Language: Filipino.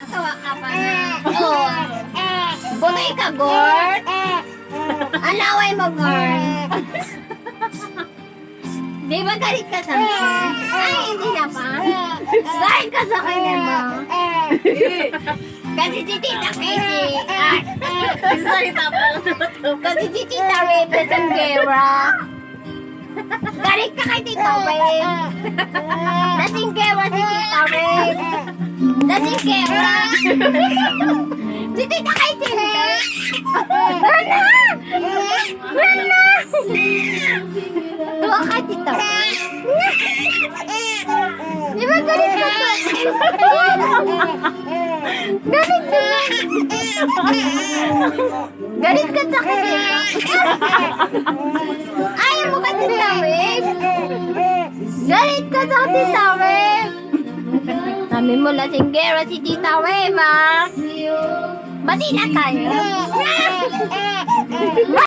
Tawa ka pa na. Oh. Butoy ka, Gord. Alaway mo, Gord. Di ba galit ka sa akin? Ay, hindi na pa. Dahil ka sa kanya ba? Kasi si Tita Casey. Salita pa lang naman. Kasi si Tita Rebe Sanggera. Galit ka kay Tita Rebe. Nasinggera si Tita Rebe. Nasinggera. Si Tita Casey. Rana! Rana! Tuwa ka, Tita Rebe. Di ba galit ka sa galit ka. Galit ka sa akin. Ayaw mo ka, Tita Rebe. Galit ka sa Tita Rebe. Sabi mo lasinggera si Tita Rebe, ha? Bati na tayo.